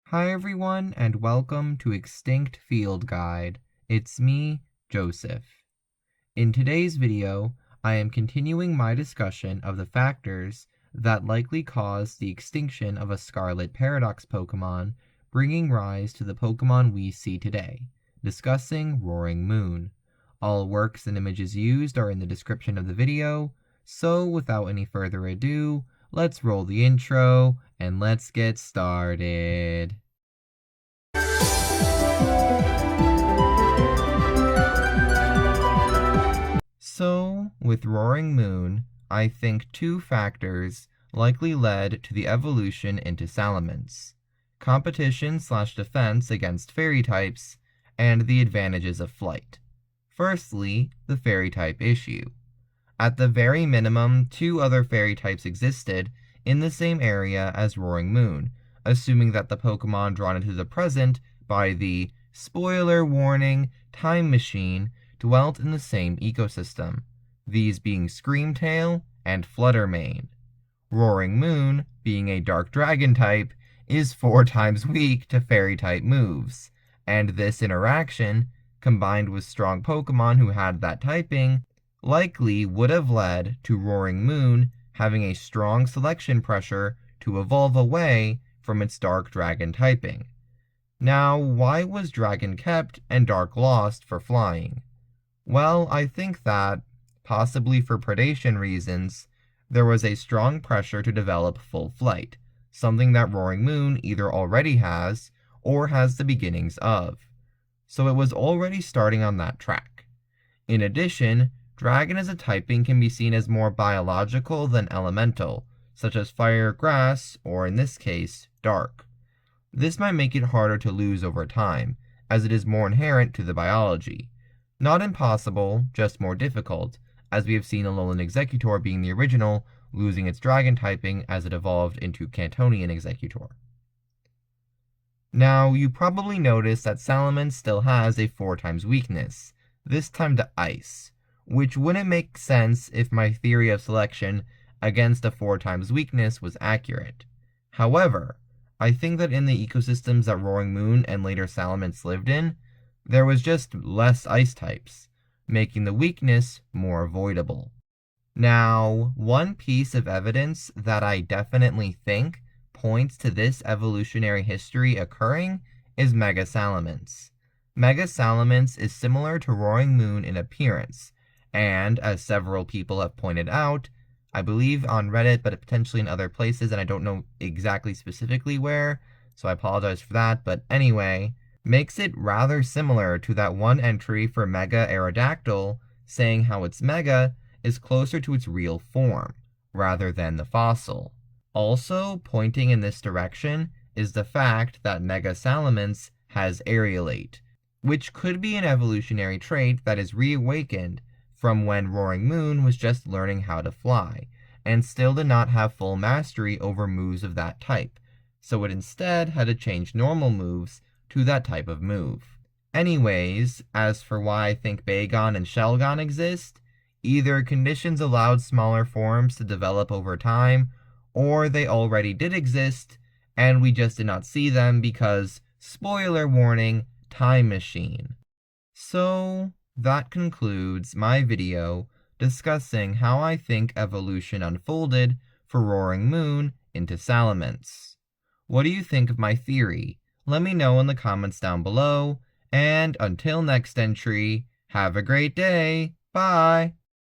Hi everyone, and welcome to Extinct Field Guide. It's me, Joseph. In today's video, I am continuing my discussion of the factors that likely caused the extinction of a Scarlet Paradox Pokemon, bringing rise to the Pokemon we see today, discussing Roaring Moon. All works and images used are in the description of the video, so without any further ado, let's roll the intro and let's get started. So, with Roaring Moon, I think two factors likely led to the evolution into Salamence: competition/defense against fairy types, and the advantages of flight. Firstly, the fairy type issue. At the very minimum, two other fairy types existed in the same area as Roaring Moon, assuming that the Pokemon drawn into the present by the spoiler warning time machine dwelt in the same ecosystem, these being Screamtail and Fluttermane. Roaring Moon, being a Dark Dragon type, is 4 times weak to fairy type moves, and this interaction, combined with strong Pokemon who had that typing, likely would have led to Roaring Moon having a strong selection pressure to evolve away from its Dark Dragon typing. Now, why was Dragon kept and Dark lost for flying? Well, I think that, possibly for predation reasons, there was a strong pressure to develop full flight, something that Roaring Moon either already has or has the beginnings of. So it was already starting on that track. In addition, Dragon as a typing can be seen as more biological than elemental, such as fire, grass, or in this case, dark. This might make it harder to lose over time, as it is more inherent to the biology. Not impossible, just more difficult, as we have seen Alolan Exeggutor being the original, losing its dragon typing as it evolved into Cantonian Exeggutor. Now, you probably noticed that Salamence still has a 4 times weakness, this time to ice, which wouldn't make sense if my theory of selection against a 4 times weakness was accurate. However, I think that in the ecosystems that Roaring Moon and later Salamence lived in, there was just less ice types, making the weakness more avoidable. Now, one piece of evidence that I definitely think points to this evolutionary history occurring is Mega Salamence. Mega Salamence is similar to Roaring Moon in appearance, and as several people have pointed out, I believe on Reddit, but potentially in other places, and I don't know exactly specifically where, so I apologize for that, but anyway, makes it rather similar to that one entry for Mega Aerodactyl saying how its Mega is closer to its real form, rather than the fossil. Also, pointing in this direction is the fact that Mega Salamence has Aerialate, which could be an evolutionary trait that is reawakened from when Roaring Moon was just learning how to fly, and still did not have full mastery over moves of that type, so it instead had to change normal moves to that type of move. Anyways, as for why I think Bagon and Shelgon exist, either conditions allowed smaller forms to develop over time, or they already did exist, and we just did not see them because, spoiler warning, time machine. So, that concludes my video discussing how I think evolution unfolded for Roaring Moon into Salamence. What do you think of my theory? Let me know in the comments down below, and until next entry, have a great day, bye!